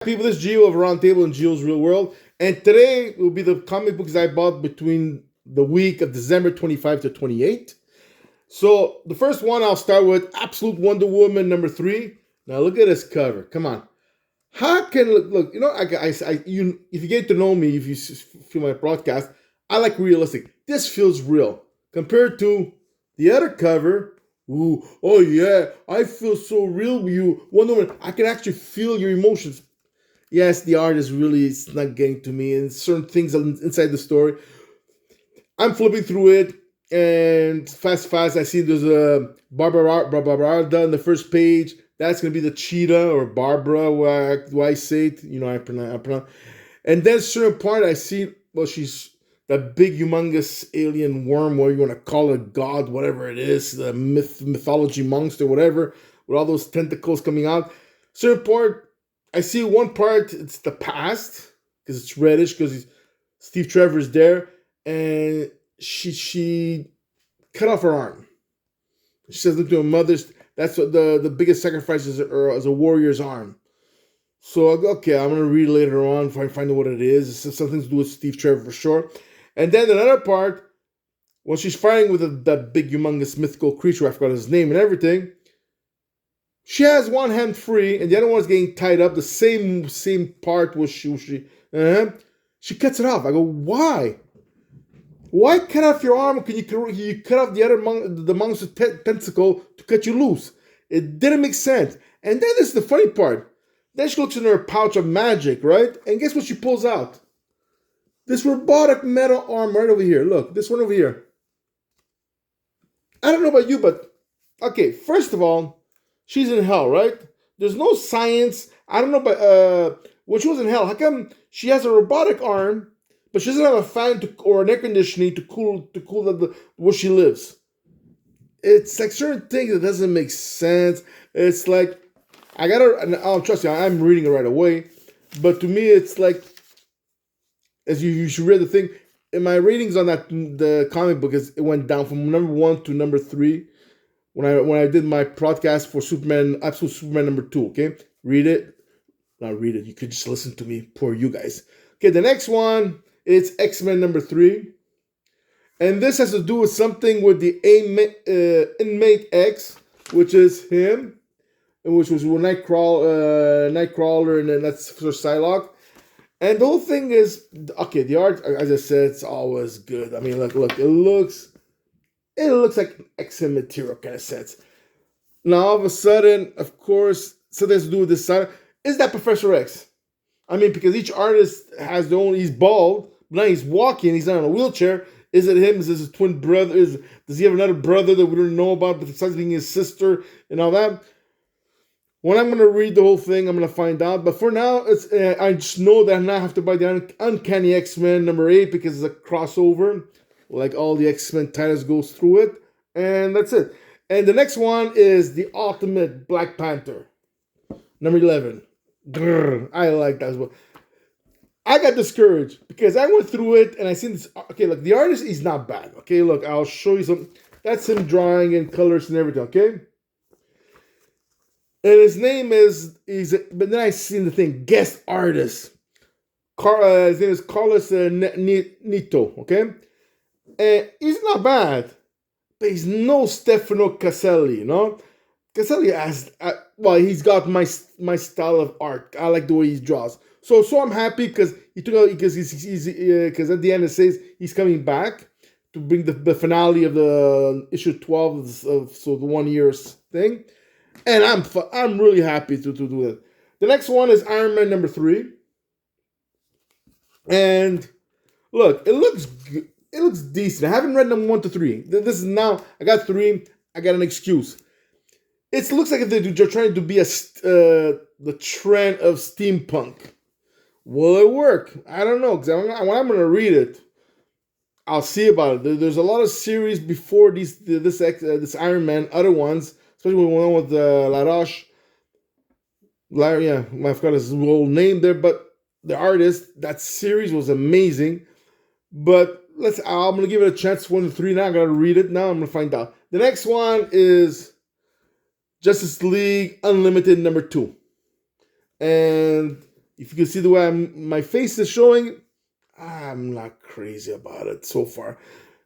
People, this is Gio of Aroundtable and Gio's Real World, and today will be the comic books I bought between the week of December 25th to 28th. So the first one I'll start with Absolute Wonder Woman #3. Now look at this cover. Come on, how can look? You know, if you get to know me, if you feel my broadcast, I like realistic. This feels real compared to the other cover. Ooh, oh yeah, I feel so real with you, Wonder Woman. I can actually feel your emotions. Yes, the art is really it's not getting to me, and certain things inside the story. I'm flipping through it, and fast, I see there's a Barbara on the first page. That's gonna be the cheetah or Barbara. Why I say it? You know, I pronounce. And then certain part I see. Well, she's that big, humongous alien worm, where you want to call it God, whatever it is, the mythology monster, whatever, with all those tentacles coming out. Certain part. I see one part, it's the past, because it's reddish, because Steve Trevor's there, and she cut off her arm. She says, look to her mother's, that's what the biggest sacrifice is a warrior's arm. So, okay, I'm going to read later on, find out what it is. It's something to do with Steve Trevor for sure. And then another part, when she's fighting with that big, humongous, mythical creature, I forgot his name and everything, she has one hand free, and the other one's getting tied up. The same part was she cuts it off. I go, why? Why cut off your arm? Can you cut off the monster tentacle to cut you loose? It didn't make sense. And then this is the funny part. Then she looks in her pouch of magic, right? And guess what she pulls out? This robotic metal arm right over here. Look, this one over here. I don't know about you, but okay. First of all, she's in hell, right? There's no science. I don't know, but when she was in hell, how come she has a robotic arm, but she doesn't have a fan or an air conditioning to cool where she lives? It's like certain things that doesn't make sense. It's like I'll trust you. I'm reading it right away, but to me, it's like as you should read the thing. In my ratings on the comic book it went down from #1 to #3. When I did my podcast for Superman, Absolute Superman #2, okay? Read it. Not read it. You could just listen to me. Poor you guys. Okay, the next one, it's X-Men #3. And this has to do with something with the Inmate X, which is him, and which was Nightcrawler, and then that's for Psylocke. And the whole thing is, okay, the art, as I said, it's always good. I mean, look, it looks like X-Men material kind of sense. Now, all of a sudden, of course, something has to do with this side. Is that Professor X? I mean, because each artist has their own, he's bald, but now he's walking, he's not in a wheelchair. Is it him? Is this his twin brother? Does he have another brother that we don't know about, besides being his sister and all that? When I'm going to read the whole thing, I'm going to find out. But for now, I just know that I now have to buy the Uncanny X-Men #8 because it's a crossover. Like all the X-Men titles goes through it. And that's it. And the next one is the Ultimate Black Panther. #11. Grrr, I like that as well. I got discouraged because I went through it and I seen this. Okay, look, the artist is not bad. Okay, look, I'll show you some. That's him drawing and colors and everything, okay? And his name but then I seen the thing, guest artist. His name is Carlos Nito, okay? And he's not bad, but he's no Stefano Caselli, you know? Caselli has, he's got my style of art. I like the way he draws. So I'm happy because because at the end it says he's coming back to bring the finale of the issue 12 of the 1 year thing. And I'm really happy to do it. The next one is Iron Man #3. And look, it looks good. It looks decent. I haven't read #1 to 3. This is now, I got 3. I got an excuse. It looks like they're trying to be the trend of steampunk. Will it work? I don't know. Because when I'm going to read it, I'll see about it. There's a lot of series before this Iron Man, other ones, especially one with LaRoche. I forgot his whole name there, but the artist, that series was amazing. But I'm going to give it a chance. 1 to 3 now. I got to read it now. I'm going to find out. The next one is Justice League Unlimited #2. And if you can see the way my face is showing, I'm not crazy about it so far.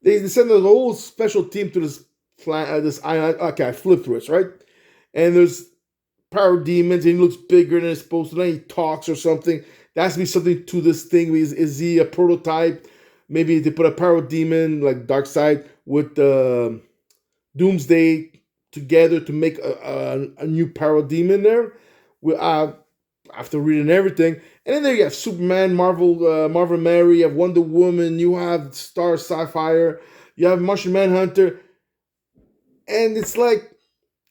They send a whole special team to this island. Okay, I flipped through it, right? And there's power demons, and he looks bigger than he's supposed to. Then he talks or something. There has to be something to this thing. Is he a prototype? Maybe they put a power demon like Darkseid with Doomsday together to make a new power demon there. After reading everything, and then there you have Superman, Marvel Mary, you have Wonder Woman, you have Star Sapphire, you have Martian Manhunter, and it's like,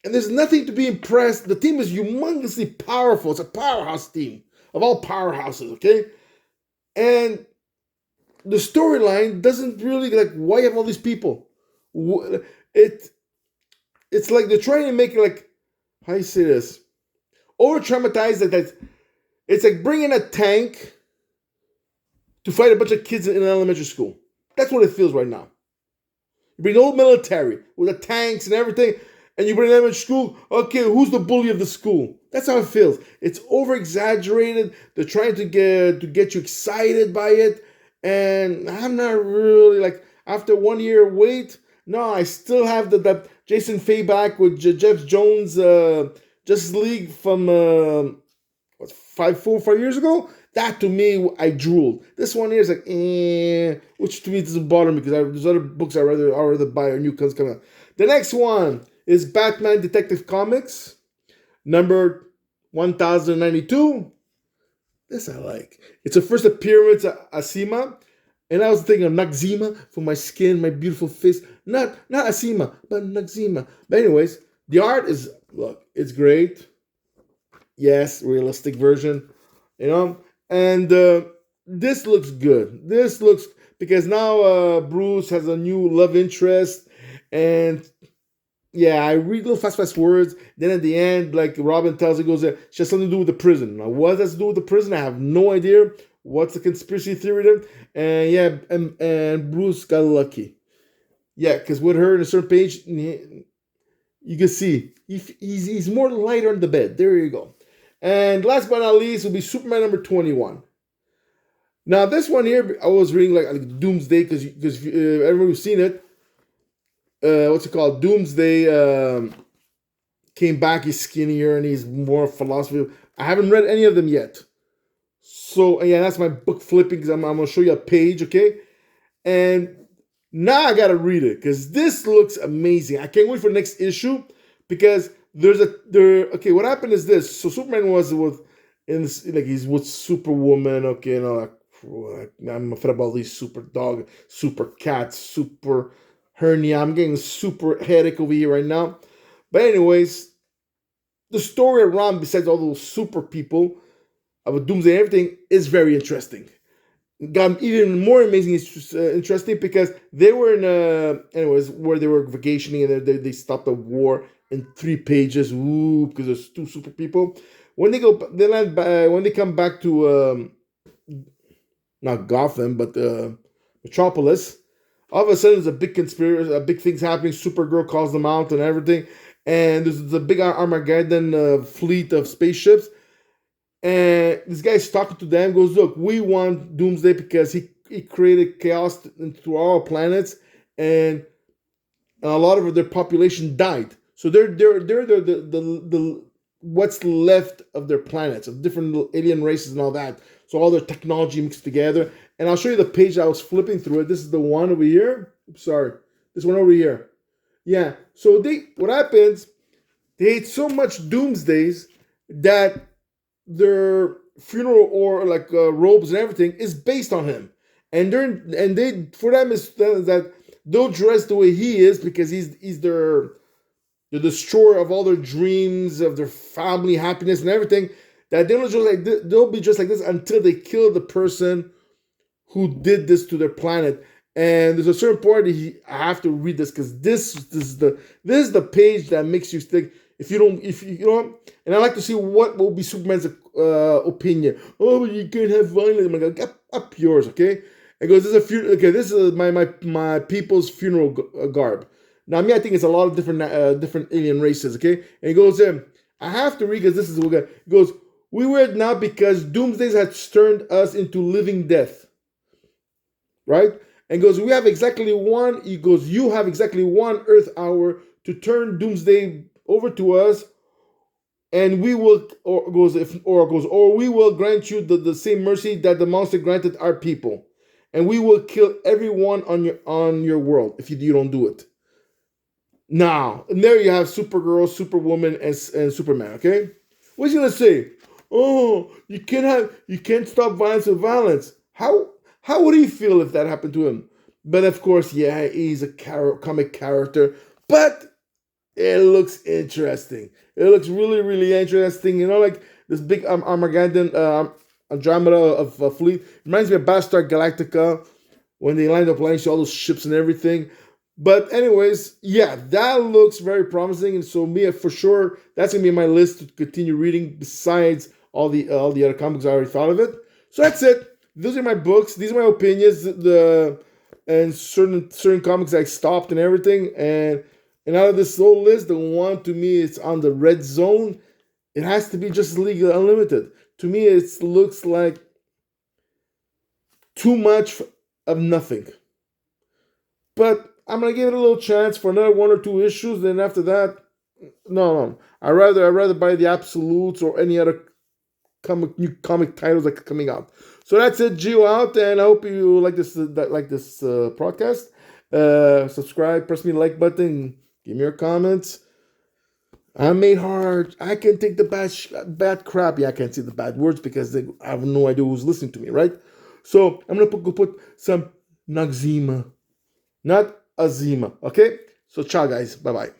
and there's nothing to be impressed. The team is humongously powerful. It's a powerhouse team of all powerhouses, okay? And the storyline doesn't really, like, why have all these people? It's like they're trying to make it like, how do you say this? Over traumatized that it's like bringing a tank to fight a bunch of kids in an elementary school. That's what it feels right now. You bring the old military with the tanks and everything, and you bring them in school. Okay, who's the bully of the school? That's how it feels. It's over exaggerated. They're trying to get you excited by it, and I'm not really like after 1 year wait. No, I still have that Jason Fayback with Jeff Jones. Justice League from 5 years ago. That to me, I drooled. This one here is like, which to me doesn't bother me because there's other books I'd rather buy or new comes coming out. The next one is Batman Detective Comics, number 1092. This I like. It's a first appearance of Asima. And I was thinking of Noxzema for my skin, my beautiful face. Not Asima, but Noxzema. But anyways, the art is, look, it's great. Yes, realistic version, And this looks good. This looks, because now Bruce has a new love interest. And yeah, I read little fast words. Then at the end, like Robin tells it, goes, she has something to do with the prison. Now, what has to do with the prison? I have no idea. What's the conspiracy theory there? And yeah, and Bruce got lucky. Yeah, because with her in a certain page, you can see he's more lighter on the bed. There you go. And last but not least will be Superman number 21. Now this one here, I was reading like Doomsday because everyone who's seen it, what's it called? Doomsday came back. He's skinnier and he's more philosophy. I haven't read any of them yet. So yeah, that's my book flipping because I'm gonna show you a page, okay? And now I gotta read it because this looks amazing. I can't wait for the next issue because okay, what happened is this. So Superman was he's with Superwoman, okay, I'm afraid about these super dog, super cat, super hernia. I'm getting super headache over here right now. But anyways, the story around, besides all those super people of Doomsday and everything, is very interesting. Got even more amazing, interesting because they were in anyways where they were vacationing and they stopped a war in 3 pages. Ooh, because there's 2 super people. When they when they come back to not Gotham but Metropolis, all of a sudden there's a big conspiracy, big things happening. Supergirl calls them out and everything, and there's a big Armageddon fleet of spaceships. And this guy's talking to them, goes, look, we want Doomsday because he created chaos through all planets, and a lot of their population died. So they're the what's left of their planets, of different alien races and all that. So all their technology mixed together. And I'll show you the page I was flipping through it. This is the one over here. Oops, sorry. This one over here. Yeah. So what happens, they ate so much Doomsdays that their funeral or like robes and everything is based on him, and they for them is that they'll dress the way he is because he's the destroyer of all their dreams, of their family happiness and everything. That they'll be just like this until they kill the person who did this to their planet. And there's a certain part I have to read this because this is the page that makes you think. If you don't, and I like to see what will be Superman's opinion. Oh, you can't have violence. I'm like, up yours, okay? And goes, this is my people's funeral garb. Now, I think it's a lot of different alien races, okay? And he goes, I have to read because this is what he goes, We wear it now because Doomsday has turned us into living death, right? And goes, we have exactly one. He goes, you have exactly 1 Earth hour to turn Doomsday over to us, and we will, or we will grant you the same mercy that the monster granted our people, and we will kill everyone on your world if you don't do it. Now, and there you have Supergirl, Superwoman, and Superman. Okay, what's he gonna say? Oh, you can't stop violence with violence. How would he feel if that happened to him? But of course, yeah, he's a comic character, but it looks interesting. It looks really, really interesting. You know, like this big Armageddon, Andromeda of fleet. Reminds me of Battlestar Galactica when they lined up launching all those ships and everything. But anyways, yeah, that looks very promising, and so me for sure that's gonna be on my list to continue reading. Besides all the other comics, I already thought of it. So that's it. Those are my books. These are my opinions. The and certain comics I stopped and everything. And out of this whole list, the one to me it's on the red zone. It has to be Justice League Unlimited. To me, it looks like too much of nothing. But I'm gonna give it a little chance for another 1 or 2 issues. Then after that, no. I rather buy the absolutes or any other new comic titles that are coming out. So that's it, Gio out, and I hope you like this podcast. Subscribe, press me the like button, give me your comments. I made hard. I can take the bad crap. Yeah, I can't say the bad words because I have no idea who's listening to me, right? So I'm gonna put some Nagzima, not Azima. Okay. So ciao, guys. Bye bye.